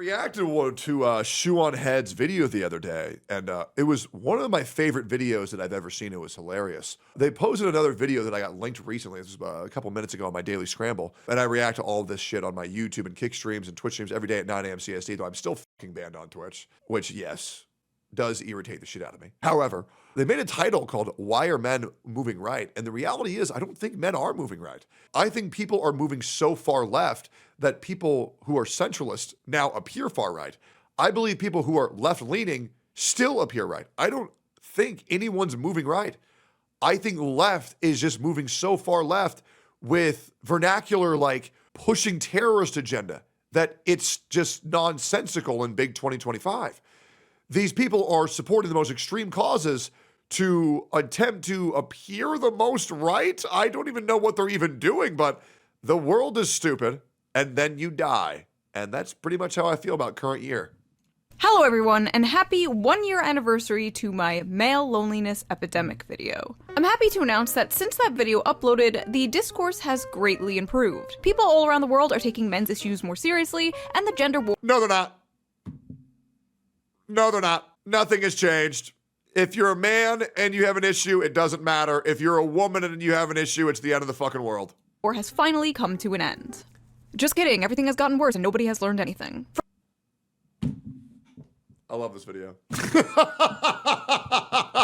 Reacted to Shoe on Head's video the other day, and it was one of my favorite videos that I've ever seen. It was hilarious. They posted another video that I got linked recently. This was a couple minutes ago on my Daily Scramble, and I react to all of this shit on my YouTube and Kick streams and Twitch streams every day at 9 a.m. CST, though I'm still fucking banned on Twitch, which, yes, does irritate the shit out of me. However, they made a title called Why Are Men Moving Right? And the reality is, I don't think men are moving right. I think people are moving so far left that people who are centralist now appear far right. I believe people who are left-leaning still appear right. I don't think anyone's moving right. I think left is just moving so far left with vernacular like pushing terrorist agenda that it's just nonsensical in big 2025. These people are supporting the most extreme causes to attempt to appear the most right. I don't even know what they're even doing, but the world is stupid, and then you die. And that's pretty much how I feel about current year. Hello everyone, and happy 1-year anniversary to my male loneliness epidemic video. I'm happy to announce that since that video uploaded, the discourse has greatly improved. People all around the world are taking men's issues more seriously, and the gender war— No, they're not. No, they're not. Nothing has changed. If you're a man and you have an issue, it doesn't matter. If you're a woman and you have an issue, it's the end of the fucking world. War has finally come to an end. Just kidding, everything has gotten worse and nobody has learned anything. I love this video.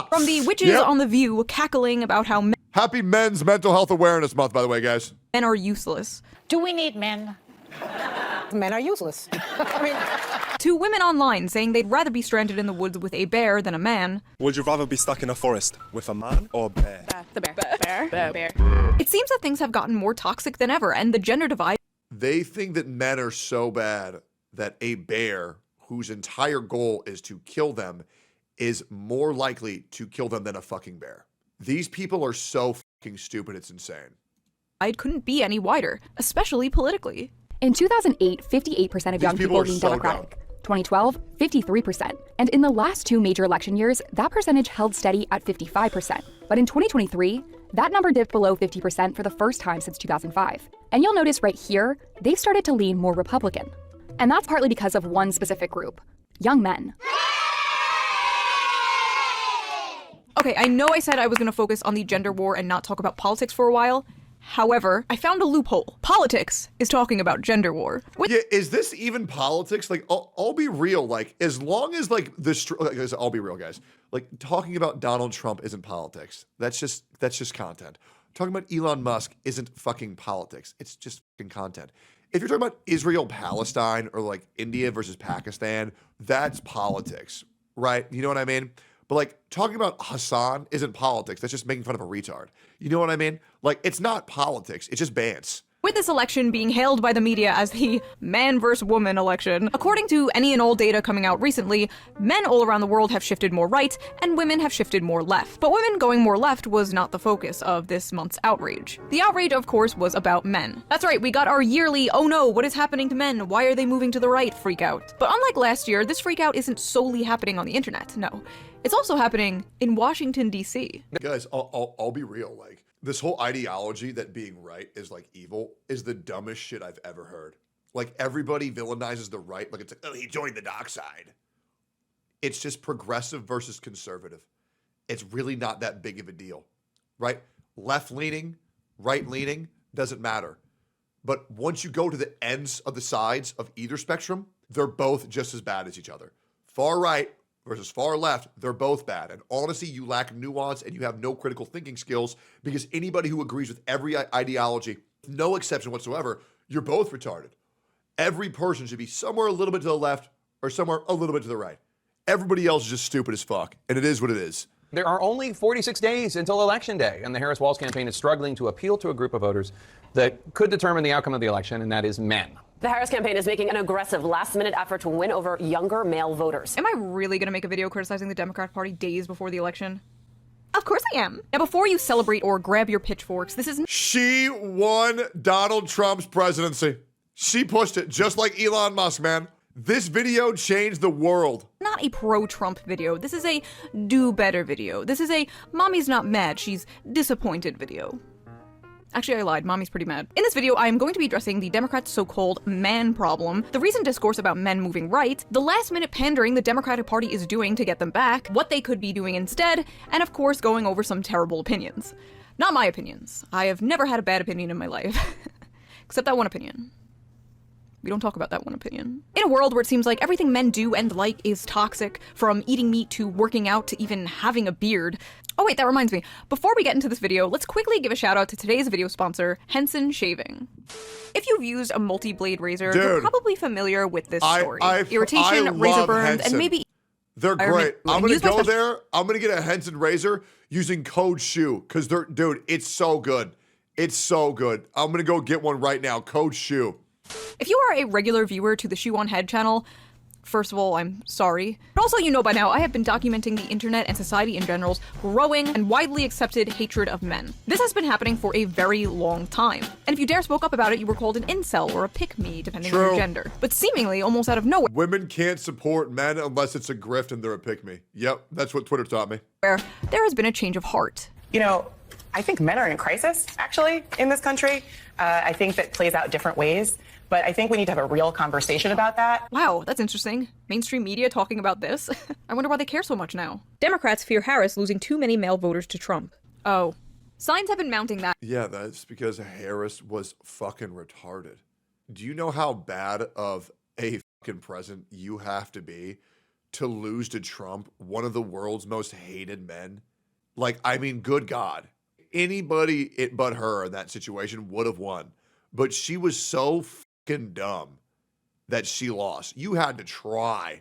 From the witches on The View cackling about how Happy Men's Mental Health Awareness Month, by the way, guys. men are useless, Do we need men? Men are useless. I mean, to women online saying they'd rather be stranded in the woods with a bear than a man. Would you rather be stuck in a forest with a man or a bear? the bear. It seems that things have gotten more toxic than ever, and the gender divide They think that men are so bad that a bear whose entire goal is to kill them is more likely to kill them than a fucking bear. These people are so fucking stupid, it's insane. couldn't be any wider, especially politically. In 2008, 58% of young people leaned Democratic. 2012, 53%. And in the last two major election years, that percentage held steady at 55%. But in 2023, that number dipped below 50% for the first time since 2005. And you'll notice right here, they've started to lean more Republican. And that's partly because of one specific group: young men. Okay, I know I said I was going to focus on the gender war and not talk about politics for a while. However, I found a loophole. Politics is talking about gender war. Yeah, is this even politics? Like, I'll be real. Like, as long as like this, I'll be real, guys. Like, talking about Donald Trump isn't politics. That's just content. Talking about Elon Musk isn't fucking politics. It's just fucking content. If you're talking about Israel, Palestine, or like India versus Pakistan, that's politics, right? You know what I mean? But like talking about Hassan isn't politics. That's just making fun of a retard. You know what I mean? Like, it's not politics. It's just bants. With this election being hailed by the media as the man versus woman election, according to any and all data coming out recently, men all around the world have shifted more right and women have shifted more left. But women going more left was not the focus of this month's outrage. The outrage, of course, was about men. That's right, we got our yearly, oh no, what is happening to men? Why are they moving to the right freak out? But unlike last year, this freak out isn't solely happening on the internet, no. It's also happening in Washington, D.C. Guys, I'll be real. Like, this whole ideology that being right is like evil is the dumbest shit I've ever heard. Like, everybody villainizes the right. Like, it's like, oh, he joined the dark side. It's just progressive versus conservative. It's really not that big of a deal, right? Left-leaning, right-leaning, doesn't matter. But once you go to the ends of the sides of either spectrum, they're both just as bad as each other. Far right versus far left, they're both bad. And honestly, you lack nuance and you have no critical thinking skills, because anybody who agrees with every ideology, no exception whatsoever, you're both retarded. Every person should be somewhere a little bit to the left or somewhere a little bit to the right. Everybody else is just stupid as fuck. And it is what it is. There are only 46 days until Election Day, and the Harris-Walz campaign is struggling to appeal to a group of voters that could determine the outcome of the election, and that is men. The Harris campaign is making an aggressive last-minute effort to win over younger male voters. Am I really gonna make a video criticizing the Democrat Party days before the election? Of course I am. Now, before you celebrate or grab your pitchforks, this is— She won Donald Trump's presidency. She pushed it just like Elon Musk, man. This video changed the world. not a pro-Trump video. This is a do better video. This is a mommy's not mad, she's disappointed video. Actually, I lied. Mommy's pretty mad. In this video, I am going to be addressing the Democrats' so-called man problem, the recent discourse about men moving right, the last-minute pandering the Democratic Party is doing to get them back, what they could be doing instead, and of course, going over some terrible opinions. Not my opinions. I have never had a bad opinion in my life. Except that one opinion. We don't talk about that one opinion. In a world where it seems like everything men do and like is toxic, from eating meat to working out to even having a beard. Oh wait, that reminds me. Before we get into this video, let's quickly give a shout out to today's video sponsor, Henson Shaving. If you've used a multi-blade razor, you're probably familiar with this story. Irritation, razor burns, and maybe... They're great. I'm gonna go there. I'm gonna get a Henson razor using code SHOE, because dude, it's so good. It's so good. I'm gonna go get one right now. Code SHOE. If you are a regular viewer to the Shoe on Head channel, first of all, I'm sorry. But also, you know by now, I have been documenting the internet and society in general's growing and widely accepted hatred of men. This has been happening for a very long time. And if you dare spoke up about it, you were called an incel or a pick-me, depending on your gender. But seemingly, almost out of nowhere. Women can't support men unless it's a grift and they're a pick-me. Yep, that's what Twitter taught me. Where there has been a change of heart. You know, I think men are in crisis, actually, in this country. I think that plays out different ways. But I think we need to have a real conversation about that. Wow, that's interesting. Mainstream media talking about this? I wonder why they care so much now. Democrats fear Harris losing too many male voters to Trump. Oh. Signs have been mounting that. Yeah, that's because Harris was fucking retarded. Do you know how bad of a fucking president you have to be to lose to Trump, one of the world's most hated men? Like, I mean, good God. Anybody but her in that situation would have won. But she was so fucking dumb that she lost. You had to try.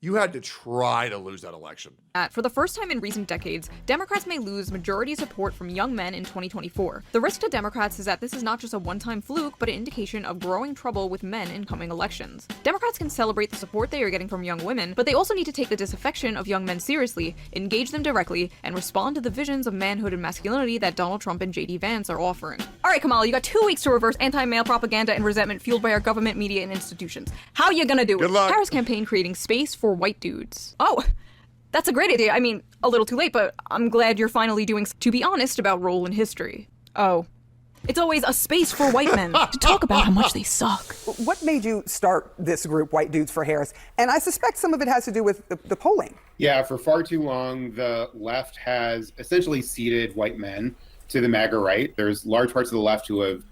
You had to try to lose that election. For the first time in recent decades, Democrats may lose majority support from young men in 2024. The risk to Democrats is that this is not just a one-time fluke, but an indication of growing trouble with men in coming elections. Democrats can celebrate the support they are getting from young women, but they also need to take the disaffection of young men seriously, engage them directly, and respond to the visions of manhood and masculinity that Donald Trump and J.D. Vance are offering. Alright, Kamala, you got 2 weeks to reverse anti-male propaganda and resentment fueled by our government, media, and institutions. How you gonna do it? Good luck. Harris campaign creating space for white dudes. Oh, that's a great idea. I mean, a little too late, but I'm glad you're finally doing to be honest about role in history. Oh. It's always a space for white men to talk about how much they suck. What made you start this group, White Dudes for Harris? And I suspect some of it has to do with the polling. Yeah, for far too long, the left has essentially ceded white men to the MAGA right. There's large parts of the left who have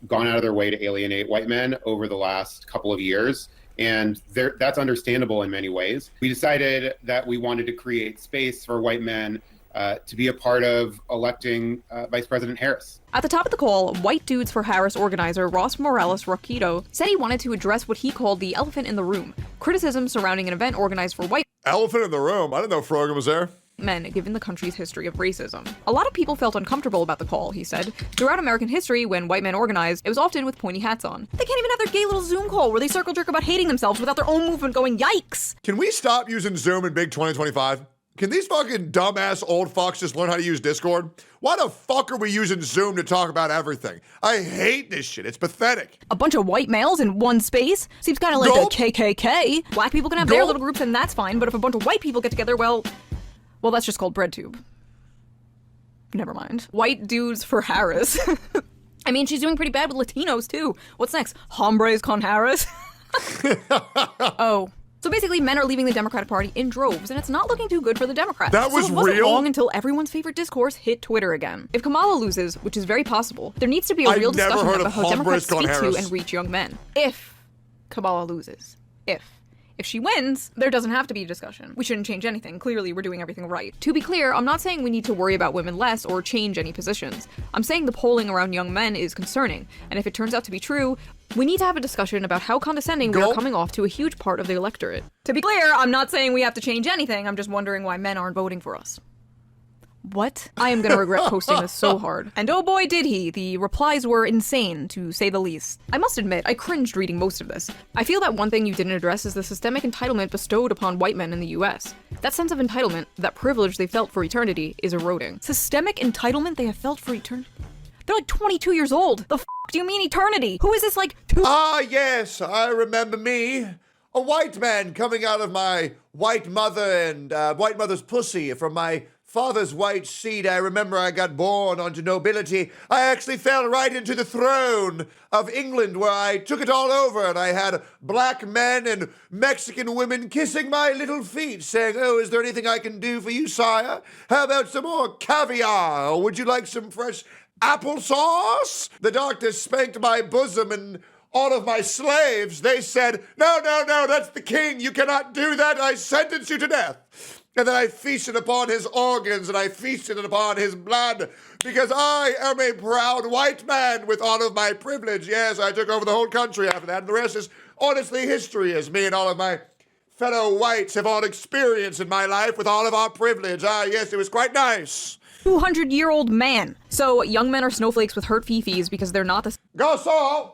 gone out of their way to alienate white men over the last couple of years. And that's understandable in many ways. We decided that we wanted to create space for white men to be a part of electing Vice President Harris. At the top of the call, White Dudes for Harris organizer Ross Morales Roquito said he wanted to address what he called the elephant in the room, criticism surrounding an event organized for white Elephant in the room? I didn't know Frogan was there. men given the country's history of racism. A lot of people felt uncomfortable about the call, he said. Throughout American history, when white men organized, it was often with pointy hats on. They can't even have their gay little Zoom call where they circle jerk about hating themselves without their own movement going, yikes! Can we stop using Zoom in big 2025? Can these fucking dumbass old fucks just learn how to use Discord? Why the fuck are we using Zoom to talk about everything? I hate this shit. It's pathetic. A bunch of white males in one space? Seems kind of like the KKK. Black people can have their little groups and that's fine, but if a bunch of white people get together, well, that's just called BreadTube. Never mind. White Dudes for Harris. I mean, she's doing pretty bad with Latinos, too. What's next? Hombres con Harris? Oh. So basically, men are leaving the Democratic Party in droves, and it's not looking too good for the Democrats. That was so it wasn't real? long until everyone's favorite discourse hit Twitter again. If Kamala loses, which is very possible, there needs to be a real discussion about how Democrats speak to and reach young men. If Kamala loses. If she wins, there doesn't have to be a discussion. We shouldn't change anything. Clearly, we're doing everything right. To be clear, I'm not saying we need to worry about women less or change any positions. I'm saying the polling around young men is concerning, and if it turns out to be true, we need to have a discussion about how condescending we are coming off to a huge part of the electorate. To be clear, I'm not saying we have to change anything, I'm just wondering why men aren't voting for us. What? I am gonna regret posting this so hard. And oh boy did he, the replies were insane, to say the least. I must admit, I cringed reading most of this. I feel that one thing you didn't address is the systemic entitlement bestowed upon white men in the US. That sense of entitlement, that privilege they felt for eternity, is eroding. Systemic entitlement they have felt for eternity? They're like 22 years old. The f*** do you mean eternity? Who is this like Ah, yes, I remember me. A white man coming out of my white mother and white mother's pussy from my father's white seed, I remember I got born onto nobility. I actually fell right into the throne of England where I took it all over, and I had black men and Mexican women kissing my little feet, saying, oh, is there anything I can do for you, sire? How about some more caviar? Or would you like some fresh applesauce? The doctor spanked my bosom, and all of my slaves, they said, no, no, no, that's the king. You cannot do that. I sentence you to death. And then I feasted upon his organs, and I feasted upon his blood, because I am a proud white man with all of my privilege. Yes, I took over the whole country after that, and the rest is honestly history, as me and all of my fellow whites have all experienced in my life with all of our privilege. Ah, yes, it was quite nice. 200-year-old man. So young men are snowflakes with hurt fifis because they're not the... Garçon,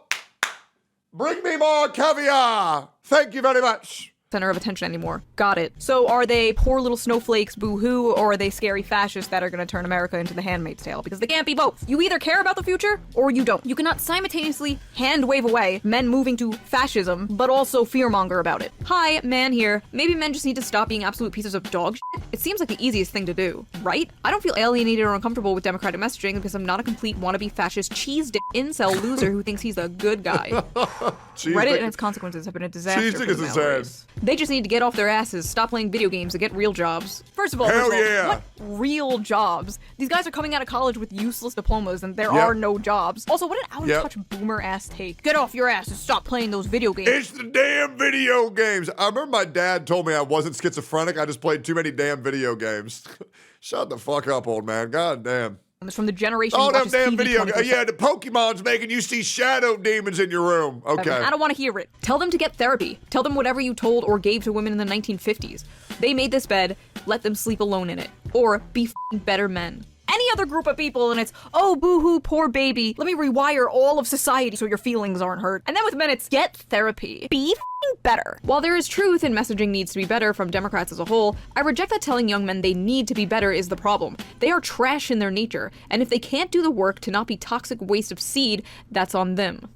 bring me more caviar. Thank you very much. Center of attention anymore. Got it. So are they poor little snowflakes, boo-hoo, or are they scary fascists that are gonna turn America into the Handmaid's Tale? Because they can't be both. You either care about the future, or you don't. You cannot simultaneously hand-wave away men moving to fascism, but also fearmonger about it. Hi, man here. Maybe men just need to stop being absolute pieces of dog shit. It seems like the easiest thing to do, right? I don't feel alienated or uncomfortable with democratic messaging because I'm not a complete wannabe fascist cheese-dick incel loser who thinks he's a good guy. Reddit and its consequences have been a disaster for the male race. They just need to get off their asses, stop playing video games, and get real jobs. First of all, what real jobs? These guys are coming out of college with useless diplomas, and there are no jobs. Also, what an out-of-touch boomer-ass take. Get off your ass and stop playing those video games. It's the damn video games. I remember my dad told me I wasn't schizophrenic. I just played too many damn video games. Shut the fuck up, old man. God damn. It's from the generation who watches damn TV video 24/7. Yeah, the Pokemon's making you see shadow demons in your room. Okay. I don't want to hear it. Tell them to get therapy. Tell them whatever you told or gave to women in the 1950s. They made this bed, let them sleep alone in it. Or be f***ing better men. Any other group of people and it's, oh, boo-hoo, poor baby. Let me rewire all of society so your feelings aren't hurt. And then with men, it's get therapy. Be f***ing better. While there is truth in messaging needs to be better from Democrats as a whole, I reject that telling young men they need to be better is the problem. They are trash in their nature, and if they can't do the work to not be toxic waste of seed, that's on them.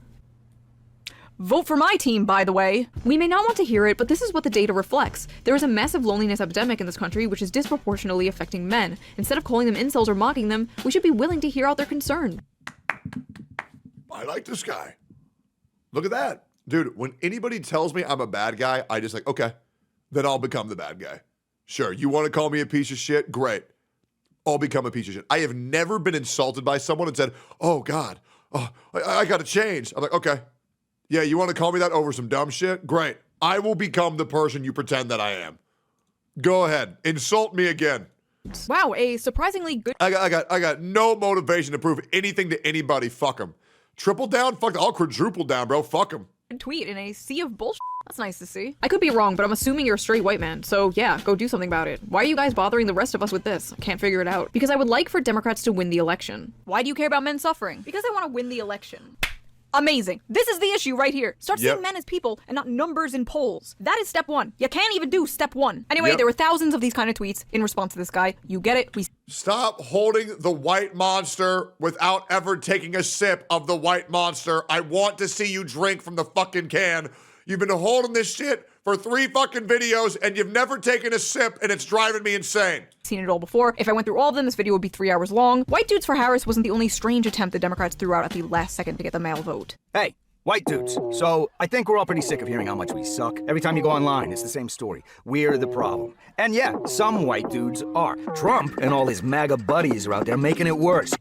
Vote for my team, by the way. We may not want to hear it, but this is what the data reflects. There is a massive loneliness epidemic in this country which is disproportionately affecting men. Instead of calling them incels or mocking them, we should be willing to hear out their concern. I like this guy. Look at that. Dude, when anybody tells me I'm a bad guy, I just like, okay, then I'll become the bad guy. Sure, you want to call me a piece of shit? Great. I'll become a piece of shit. I have never been insulted by someone and said, oh, God, I got to change. I'm like, okay. Yeah, you want to call me that over some dumb shit? Great. I will become the person you pretend that I am. Go ahead. Insult me again. Wow, a surprisingly good... I got no motivation to prove anything to anybody. Fuck them. Triple down? Fuck them. I'll quadruple down, bro. Fuck them. Tweet in a sea of bullshit. That's nice to see. I could be wrong, but I'm assuming you're a straight white man, so yeah, go do something about it. Why are you guys bothering the rest of us with this? I can't figure it out. Because I would like for Democrats to win the election. Why do you care about men suffering? Because I want to win the election. Amazing. This is the issue right here. Start seeing men as people and not numbers in polls. That is step one. You can't even do step one. Anyway, there were thousands of these kind of tweets in response to this guy. You get it? Stop holding the white monster without ever taking a sip of the white monster. I want to see you drink from the fucking can. You've been holding this shit for 3 fucking videos and you've never taken a sip and it's driving me insane. Seen it all before. If I went through all of them, this video would be 3 hours long. White dudes for Harris wasn't the only strange attempt the Democrats threw out at the last second to get the male vote. Hey, white dudes. So I think we're all pretty sick of hearing how much we suck. Every time you go online, it's the same story. We're the problem. And yeah, some white dudes are. Trump and all his MAGA buddies are out there making it worse.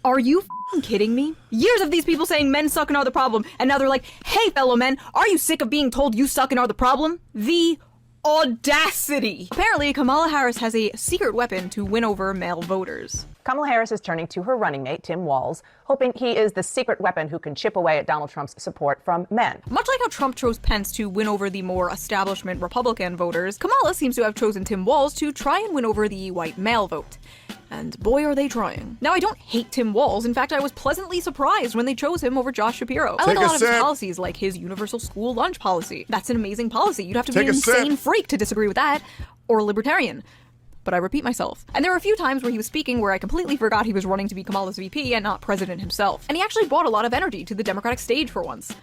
Are you f***ing kidding me? Years of these people saying men suck and are the problem, and now they're like, hey fellow men, are you sick of being told you suck and are the problem? The audacity! Apparently, Kamala Harris has a secret weapon to win over male voters. Kamala Harris is turning to her running mate, Tim Walz, hoping he is the secret weapon who can chip away at Donald Trump's support from men. Much like how Trump chose Pence to win over the more establishment Republican voters, Kamala seems to have chosen Tim Walz to try and win over the white male vote. And boy, are they trying. Now, I don't hate Tim Walz. In fact, I was pleasantly surprised when they chose him over Josh Shapiro. I like a lot of his policies, like his universal school lunch policy. That's an amazing policy. You'd have to be an insane freak to disagree with that, or a libertarian. But I repeat myself. And there were a few times where he was speaking where I completely forgot he was running to be Kamala's VP and not president himself. And he actually brought a lot of energy to the Democratic stage for once.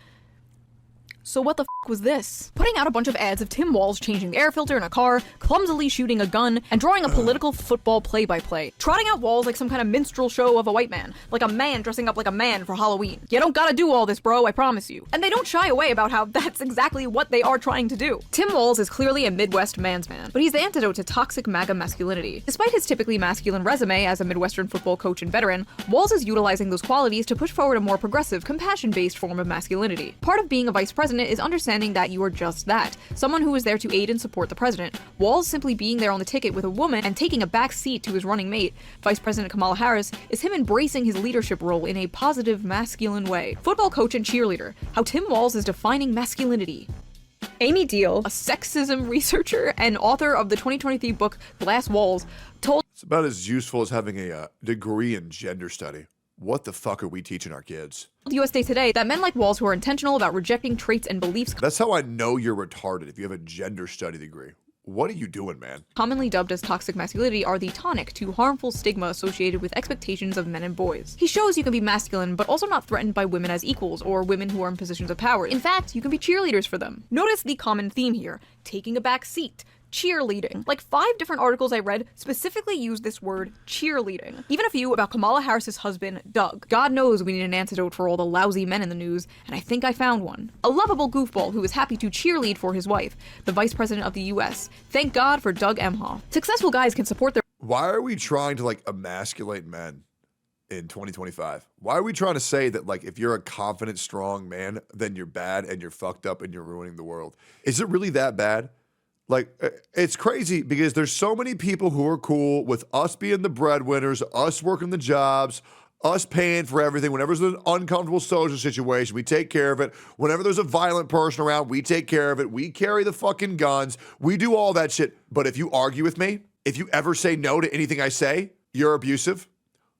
So what the f was this? Putting out a bunch of ads of Tim Walz changing the air filter in a car, clumsily shooting a gun, and drawing a political football play-by-play. Trotting out Walz like some kind of minstrel show of a white man, like a man dressing up like a man for Halloween. You don't gotta do all this, bro, I promise you. And they don't shy away about how that's exactly what they are trying to do. Tim Walz is clearly a Midwest man's man, but he's the antidote to toxic MAGA masculinity. Despite his typically masculine resume as a Midwestern football coach and veteran, Walz is utilizing those qualities to push forward a more progressive, compassion-based form of masculinity. Part of being a vice president is understanding that you are just that, someone who is there to aid and support the president. Walz simply being there on the ticket with a woman and taking a back seat to his running mate, Vice President Kamala Harris, is him embracing his leadership role in a positive, masculine way. Football coach and cheerleader, how Tim Walz is defining masculinity. Amy Deal, a sexism researcher and author of the 2023 book Glass Walls, told It's about as useful as having a degree in gender study. What the fuck are we teaching our kids? USA Today that men like Walz who are intentional about rejecting traits and beliefs That's how I know you're retarded, if you have a gender study degree. What are you doing, man? commonly dubbed as toxic masculinity are the tonic to harmful stigma associated with expectations of men and boys. He shows you can be masculine, but also not threatened by women as equals or women who are in positions of power. In fact, you can be cheerleaders for them. Notice the common theme here, taking a back seat. Cheerleading. Like 5 different articles I read specifically use this word cheerleading. Even a few about Kamala Harris's husband, Doug. God knows we need an antidote for all the lousy men in the news, and I think I found one. A lovable goofball who is happy to cheerlead for his wife, the vice president of the US. Thank God for Doug Emhoff. Successful guys can support their— Why are we trying to like emasculate men in 2025? Why are we trying to say that like if you're a confident, strong man, then you're bad and you're fucked up and you're ruining the world? Is it really that bad? Like, it's crazy because there's so many people who are cool with us being the breadwinners, us working the jobs, us paying for everything. Whenever there's an uncomfortable social situation, we take care of it. Whenever there's a violent person around, we take care of it. We carry the fucking guns. We do all that shit. But if you argue with me, if you ever say no to anything I say, you're abusive,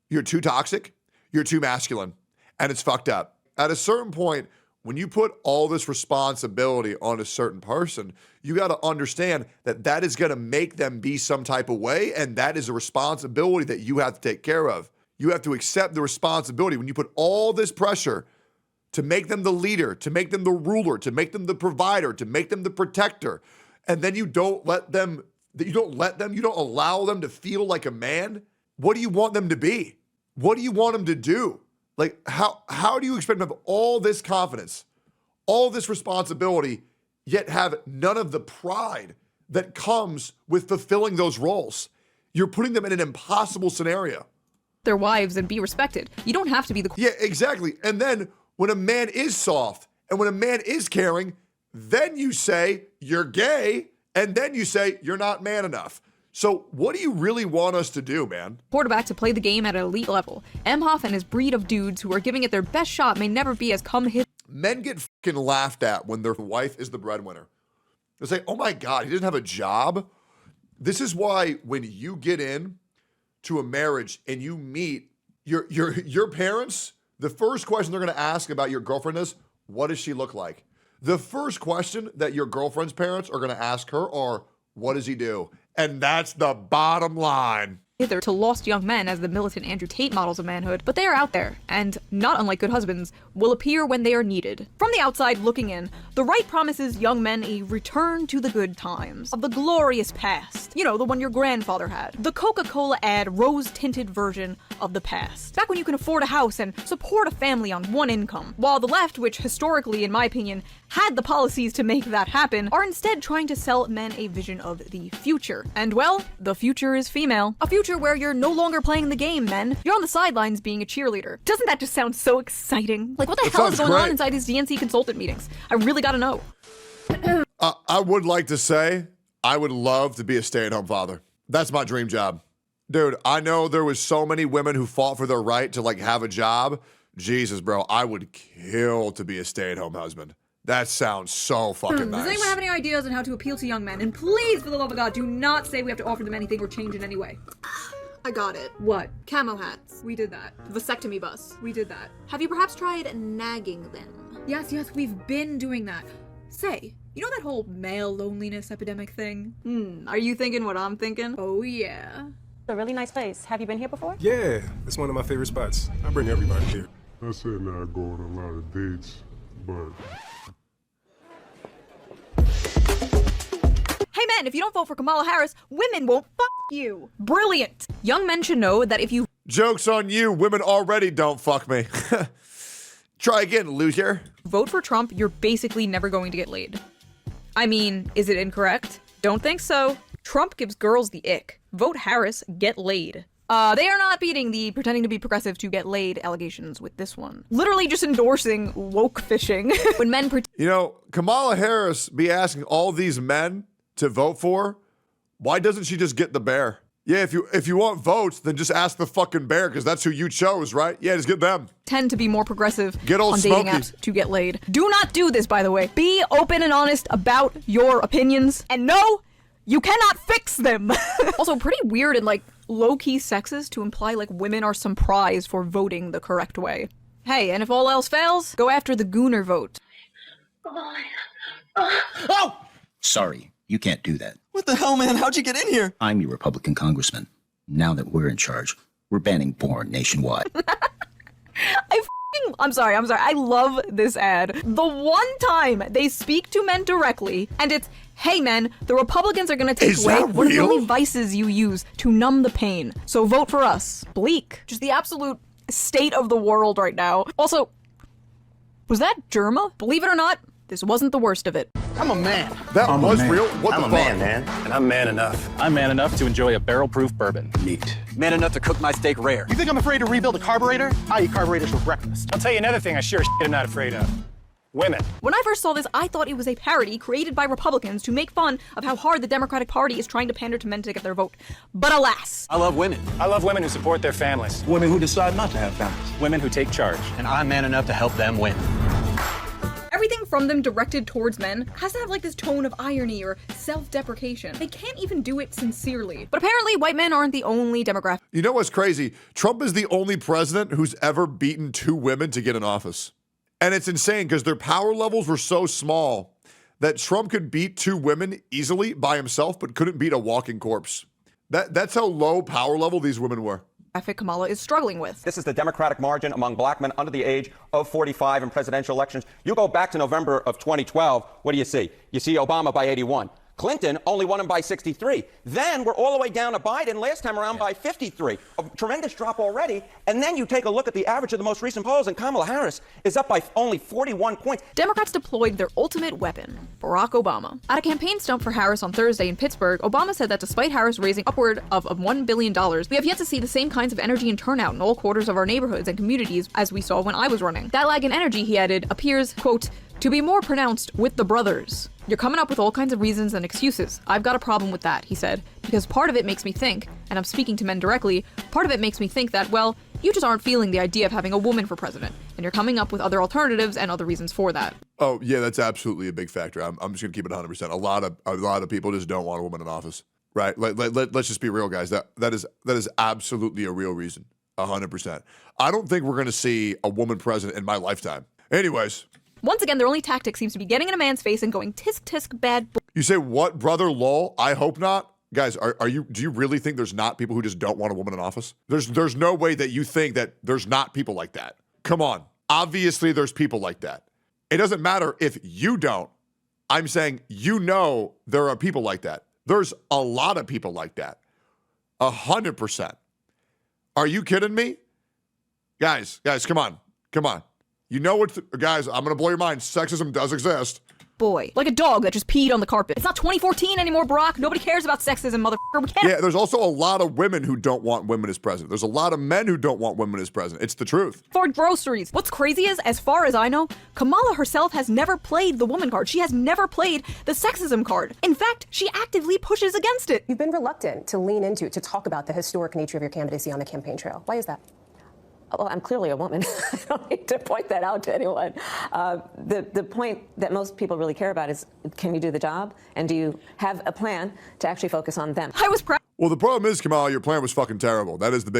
you're too toxic, you're too masculine, and it's fucked up. At a certain point, when you put all this responsibility on a certain person, you got to understand that that is going to make them be some type of way, and that is a responsibility that you have to take care of. You have to accept the responsibility when you put all this pressure to make them the leader, to make them the ruler, to make them the provider, to make them the protector, and then you don't allow them to feel like a man. What do you want them to be? What do you want them to do? Like, how do you expect them to have all this confidence, all this responsibility, yet have none of the pride that comes with fulfilling those roles? You're putting them in an impossible scenario. their wives and be respected. You don't have to be the— Yeah, exactly. And then when a man is soft and when a man is caring, then you say you're gay, and then you say you're not man enough. So what do you really want us to do, man? quarterback to play the game at an elite level. Emhoff and his breed of dudes who are giving it their best shot may never be as come-hither. Men get fucking laughed at when their wife is the breadwinner. They say, oh my God, he doesn't have a job. This is why when you get in to a marriage and you meet your parents, the first question they're going to ask about your girlfriend is, what does she look like? The first question that your girlfriend's parents are going to ask her are, what does he do? And that's the bottom line. To lost young men as the militant Andrew Tate models of manhood, but they are out there, and, not unlike good husbands, will appear when they are needed. From the outside looking in, the right promises young men a return to the good times, of the glorious past. You know, the one your grandfather had. The Coca-Cola ad rose-tinted version of the past. Back when you can afford a house and support a family on one income. While the left, which historically, in my opinion, had the policies to make that happen, are instead trying to sell men a vision of the future. And well, the future is female. A future where you're no longer playing the game, men. You're on the sidelines being a cheerleader. Doesn't that just sound so exciting? Like, what the hell is going on inside these DNC consultant meetings? I really gotta know. I would like to say I would love to be a stay-at-home father. That's my dream job. Dude, I know there was so many women who fought for their right to, like, have a job. Jesus, bro, I would kill to be a stay-at-home husband. That sounds so fucking nice. Does anyone have any ideas on how to appeal to young men? And please, for the love of God, do not say we have to offer them anything or change in any way. I got it. What? Camo hats. We did that. Vasectomy bus. We did that. Have you perhaps tried nagging them? Yes, we've been doing that. Say, you know that whole male loneliness epidemic thing? Are you thinking what I'm thinking? Oh yeah. A really nice place. Have you been here before? Yeah, it's one of my favorite spots. I bring everybody here. I said not go on a lot of dates, but men, if you don't vote for Kamala Harris, women won't fuck you. Brilliant. Young men should know that if you Joke's on you. Women already don't fuck me. Try again, loser. vote for Trump, you're basically never going to get laid. I mean, is it incorrect? Don't think so. Trump gives girls the ick. Vote Harris, get laid. They are not beating the pretending to be progressive to get laid allegations with this one. Literally just endorsing Wokefishing. When men You know, Kamala Harris be asking all these men to vote for, why doesn't she just get the bear? Yeah, if you want votes, then just ask the fucking bear, because that's who you chose, right? Yeah, just get them. Tend to be more progressive Get old on dating Smokey. apps to get laid. Do not do this, by the way. Be open and honest about your opinions. And no, you cannot fix them. Also, pretty weird and like low-key sexist to imply like women are some prize for voting the correct way. Hey, and if all else fails, go after the gooner vote. Oh! Sorry, you can't do that. What the hell, man? How'd you get in here? I'm your Republican congressman. Now that we're in charge, we're banning porn nationwide. I'm sorry. I love this ad. The one time they speak to men directly, and it's, hey men, the Republicans are gonna take Is away that one of the real? only vices you use to numb the pain. So vote for us. Bleak. Just the absolute state of the world right now. Also, was that Germa? Believe it or not, this wasn't the worst of it. I'm a man. That I'm a was man. real? What I'm the a fuck? man, man. And I'm man enough. I'm man enough to enjoy a barrel-proof bourbon. Neat. Man enough to cook my steak rare. You think I'm afraid to rebuild a carburetor? I eat carburetors for breakfast. I'll tell you another thing I sure as shit am not afraid of. Women. When I first saw this, I thought it was a parody created by Republicans to make fun of how hard the Democratic Party is trying to pander to men to get their vote. But alas. I love women. I love women who support their families. Women who decide not to have families. Women who take charge. And I'm man enough to help them win. Everything from them directed towards men has to have like this tone of irony or self-deprecation. They can't even do it sincerely. But apparently white men aren't the only demographic. You know what's crazy? Trump is the only president who's ever beaten 2 women to get in office. And it's insane because their power levels were so small that Trump could beat 2 women easily by himself, but couldn't beat a walking corpse. That's how low power level these women were. Kamala is struggling with. This is the Democratic margin among black men under the age of 45 in presidential elections. You go back to November of 2012, what do you see? You see Obama by 81. Clinton only won him by 63. Then we're all the way down to Biden last time around by 53. A tremendous drop already. And then you take a look at the average of the most recent polls, and Kamala Harris is up by only 41 points. Democrats deployed their ultimate weapon, Barack Obama. At a campaign stump for Harris on Thursday in Pittsburgh, Obama said that despite Harris raising upward of $1 billion, we have yet to see the same kinds of energy and turnout in all quarters of our neighborhoods and communities as we saw when I was running. That lag in energy, he added, appears, quote, to be more pronounced with the brothers. You're coming up with all kinds of reasons and excuses. I've got a problem with that, he said, because part of it makes me think, and I'm speaking to men directly, part of it makes me think that, well, you just aren't feeling the idea of having a woman for president, and you're coming up with other alternatives and other reasons for that. Oh, yeah, that's absolutely a big factor. I'm just going to keep it 100%. A lot of people just don't want a woman in office, right? Let's just be real, guys. That is absolutely a real reason, 100%. I don't think we're going to see a woman president in my lifetime. Anyways. Once again, their only tactic seems to be getting in a man's face and going tisk tisk bad. You say what, brother? Lol. I hope not, guys. Do you really think there's not people who just don't want a woman in office? There's no way that you think that there's not people like that. Come on. Obviously, there's people like that. It doesn't matter if you don't. I'm saying there are people like that. There's a lot of people like that. 100%. Are you kidding me? Guys, come on. You know what, guys, I'm going to blow your mind. Sexism does exist. Boy, like a dog that just peed on the carpet. It's not 2014 anymore, Barack. Nobody cares about sexism, motherfucker. We can't. Yeah, there's also a lot of women who don't want women as president. There's a lot of men who don't want women as president. It's the truth. For groceries. What's crazy is, as far as I know, Kamala herself has never played the woman card. She has never played the sexism card. In fact, she actively pushes against it. You've been reluctant to lean into, to talk about the historic nature of your candidacy on the campaign trail. Why is that? Well, I'm clearly a woman. I don't need to point that out to anyone. The point that most people really care about is, can you do the job? And do you have a plan to actually focus on them? I was proud. Well, the problem is, Kamala, your plan was fucking terrible. That is a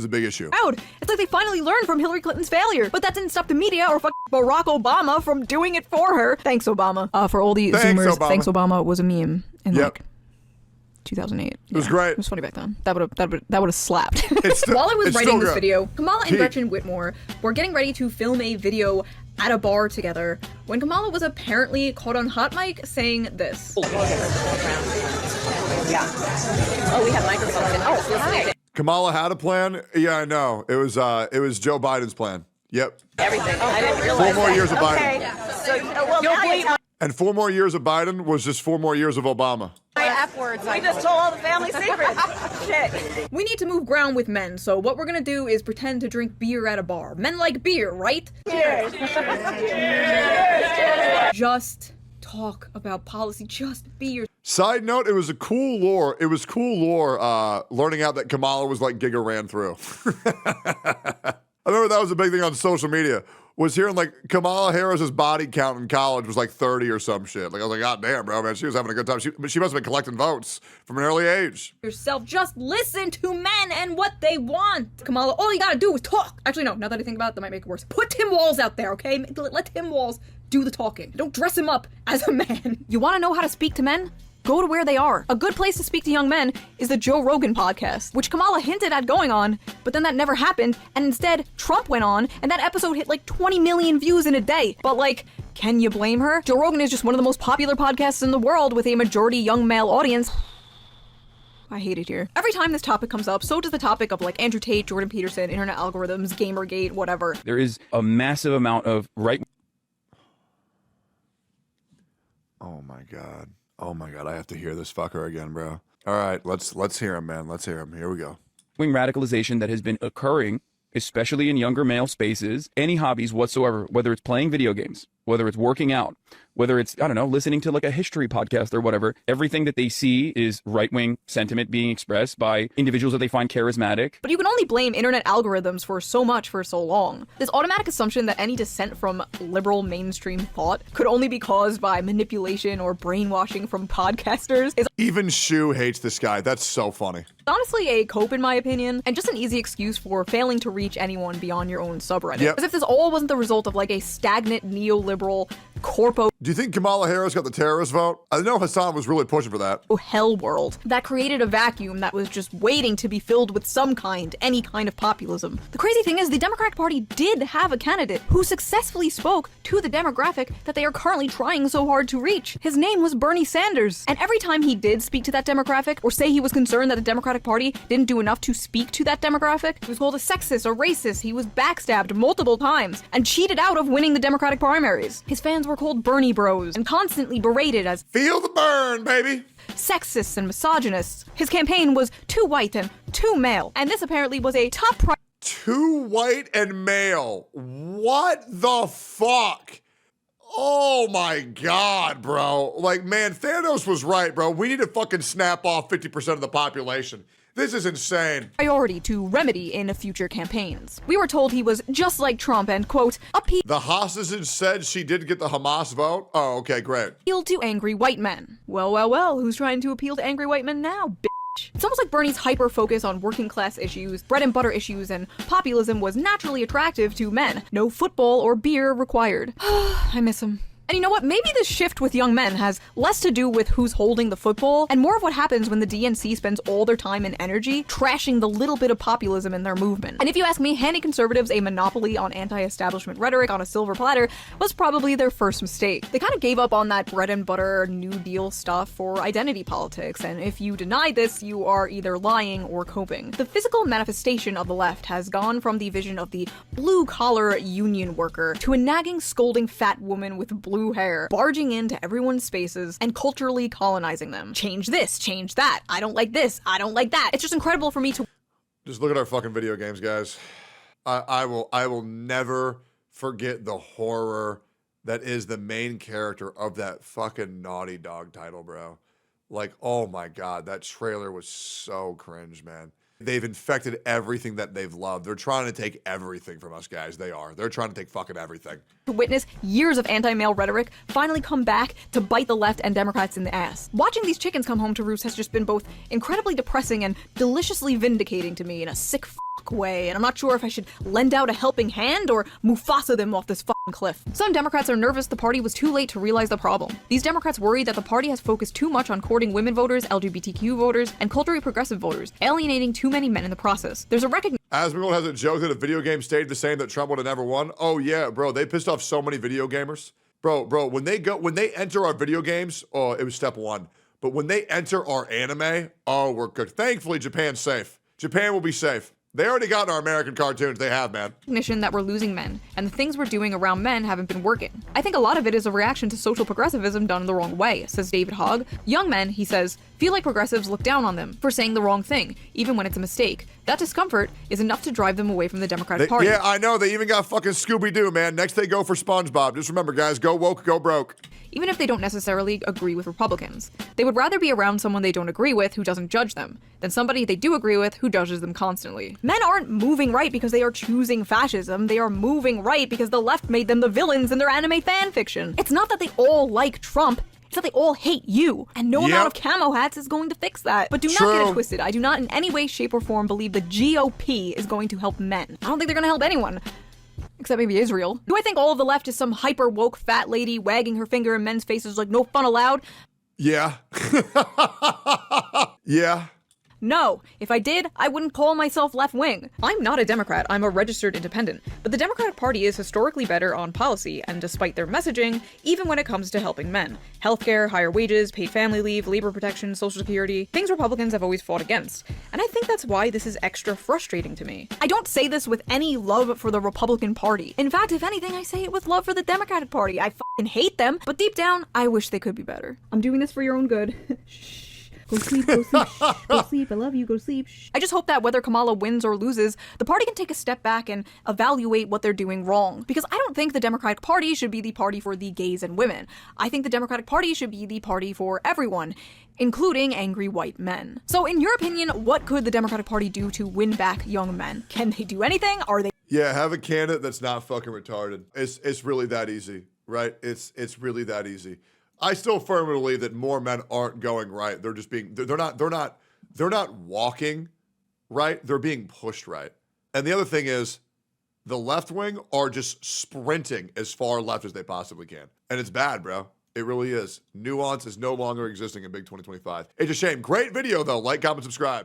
big issue. It's like they finally learned from Hillary Clinton's failure. But that didn't stop the media or Barack Obama from doing it for her. Thanks, Obama. For all the Zoomers, Thanks, Obama was a meme in 2008. It was great. It was funny back then. That would have slapped. While I was writing this video, Kamala and Gretchen Whitmer were getting ready to film a video at a bar together when Kamala was apparently caught on hot mic saying this. Yeah. Oh, we have microphones. Oh, hi. Kamala had a plan? Yeah, I know. It was Joe Biden's plan. Yep. Everything. I didn't realize 4 more years of Biden. Okay. So, well, now you tell And 4 more years of Biden was just 4 more years of Obama. my F words. We just told all the family secrets. Shit. We need to move ground with men, so what we're gonna do is pretend to drink beer at a bar. Men like beer, right? Cheers. Just talk about policy. Just be your. Side note, it was cool lore learning out that Kamala was like Giga ran through. I remember that was a big thing on social media, was hearing like Kamala Harris's body count in college was like 30 or some shit. Like I was like, God damn, bro, man, she was having a good time. She must have been collecting votes from an early age. Yourself, just listen to men and what they want. Kamala, all you gotta do is talk. Actually, no, now that I think about it, that might make it worse. Put Tim Walz out there, okay? Let Tim Walz do the talking. Don't dress him up as a man. You wanna know how to speak to men? Go to where they are. A good place to speak to young men is the Joe Rogan podcast, which Kamala hinted at going on, but then that never happened, and instead Trump went on, and that episode hit like 20 million views in a day. But like, can you blame her? Joe Rogan is just one of the most popular podcasts in the world with a majority young male audience. I hate it here. Every time this topic comes up, so does the topic of like Andrew Tate, Jordan Peterson, internet algorithms, Gamergate, whatever. There is a massive amount of Oh my God. Oh my God, I have to hear this fucker again, bro. All right, let's hear him, man. Let's hear him. Here we go. right-wing radicalization that has been occurring, especially in younger male spaces, any hobbies whatsoever, whether it's playing video games, whether it's working out, whether it's, I don't know, listening to like a history podcast or whatever, everything that they see is right-wing sentiment being expressed by individuals that they find charismatic. But you can only blame internet algorithms for so much for so long. This automatic assumption that any dissent from liberal mainstream thought could only be caused by manipulation or brainwashing from podcasters is even Shu hates this guy. That's so funny. Honestly a cope in my opinion, and just an easy excuse for failing to reach anyone beyond your own subreddit. Yep. As if this all wasn't the result of like a stagnant neoliberal corpo Do you think Kamala Harris got the terrorist vote? I know Hassan was really pushing for that. hell world that created a vacuum that was just waiting to be filled with any kind of populism. The crazy thing is the Democratic Party did have a candidate who successfully spoke to the demographic that they are currently trying so hard to reach. His name was Bernie Sanders. And every time he did speak to that demographic, or say he was concerned that the Democratic Party didn't do enough to speak to that demographic, he was called a sexist, a racist, he was backstabbed multiple times, and cheated out of winning the Democratic primaries. His fans were called Bernie bros, and constantly berated as feel the burn, baby! Sexists and misogynists. His campaign was too white and too male, and this apparently was a top priority. Too white and male. What the fuck? Oh my God, bro. Like, man, Thanos was right, bro. We need to fucking snap off 50% of the population. This is insane. Priority to remedy in future campaigns. We were told he was just like Trump and, quote, the hostages said she did get the Hamas vote? Oh, okay, great. appealed to angry white men. Well, who's trying to appeal to angry white men now, bitch? It's almost like Bernie's hyper-focus on working class issues, bread and butter issues, and populism was naturally attractive to men. No football or beer required. I miss him. And you know what? Maybe this shift with young men has less to do with who's holding the football and more of what happens when the DNC spends all their time and energy trashing the little bit of populism in their movement. And if you ask me, handing conservatives a monopoly on anti-establishment rhetoric on a silver platter was probably their first mistake. They kind of gave up on that bread and butter New Deal stuff for identity politics, and if you deny this, you are either lying or coping. The physical manifestation of the left has gone from the vision of the blue-collar union worker to a nagging, scolding fat woman with blue hair, barging into everyone's spaces and culturally colonizing them. Change this, change that. I don't like this, I don't like that. It's just incredible for me to just look at our fucking video games, guys. I will never forget the horror that is the main character of that fucking Naughty Dog title, bro. Like, oh my God, that trailer was so cringe, man. They've infected everything that they've loved. They're trying to take everything from us, guys. They are. They're trying to take fucking everything. To witness years of anti-male rhetoric finally come back to bite the left and Democrats in the ass. Watching these chickens come home to roost has just been both incredibly depressing and deliciously vindicating to me in a sick way, and I'm not sure if I should lend out a helping hand or Mufasa them off this fucking cliff. Some Democrats are nervous the party was too late to realize the problem. These Democrats worry that the party has focused too much on courting women voters, LGBTQ voters, and culturally progressive voters, alienating too many men in the process. There's a recognition. Asmongold has a joke that if video games stayed the same, that Trump would have never won. Oh yeah, bro, they pissed off so many video gamers. Bro, when they enter our video games, oh, it was step one. But when they enter our anime, oh, we're good. Thankfully, Japan's safe. Japan will be safe. They already got our American cartoons. They have, man. Recognition that we're losing men, and the things we're doing around men haven't been working. I think a lot of it is a reaction to social progressivism done the wrong way, says David Hogg. Young men, he says, feel like progressives look down on them for saying the wrong thing, even when it's a mistake. That discomfort is enough to drive them away from the Democratic Party. Yeah, I know. They even got fucking Scooby-Doo, man. Next they go for SpongeBob. Just remember, guys, go woke, go broke. Even if they don't necessarily agree with Republicans. They would rather be around someone they don't agree with who doesn't judge them, than somebody they do agree with who judges them constantly. Men aren't moving right because they are choosing fascism, they are moving right because the left made them the villains in their anime fan fiction. It's not that they all like Trump, it's that they all hate you, and no amount of camo hats is going to fix that. But do not get it twisted. I do not in any way, shape, or form believe the GOP is going to help men. I don't think they're gonna help anyone. Except maybe Israel. Do I think all of the left is some hyper woke fat lady wagging her finger in men's faces like no fun allowed? Yeah. Yeah. No, if I did, I wouldn't call myself left-wing. I'm not a Democrat, I'm a registered independent. But the Democratic Party is historically better on policy, and despite their messaging, even when it comes to helping men. Healthcare, higher wages, paid family leave, labor protection, Social Security, things Republicans have always fought against. And I think that's why this is extra frustrating to me. I don't say this with any love for the Republican Party. In fact, if anything, I say it with love for the Democratic Party. I fucking hate them, but deep down, I wish they could be better. I'm doing this for your own good. Shh. Go sleep, go sleep, shh, go sleep, I love you, go sleep, shh. I just hope that whether Kamala wins or loses, the party can take a step back and evaluate what they're doing wrong. Because I don't think the Democratic Party should be the party for the gays and women. I think the Democratic Party should be the party for everyone, including angry white men. So in your opinion, what could the Democratic Party do to win back young men? Can they do anything? Are they— Yeah, have a candidate that's not fucking retarded. It's really that easy, right? It's really that easy. I still firmly believe that more men aren't going right. They're just being, they're not walking right. They're being pushed right. And the other thing is the left wing are just sprinting as far left as they possibly can. And it's bad, bro. It really is. Nuance is no longer existing in Big 2025. It's a shame. Great video though. Like, comment, subscribe.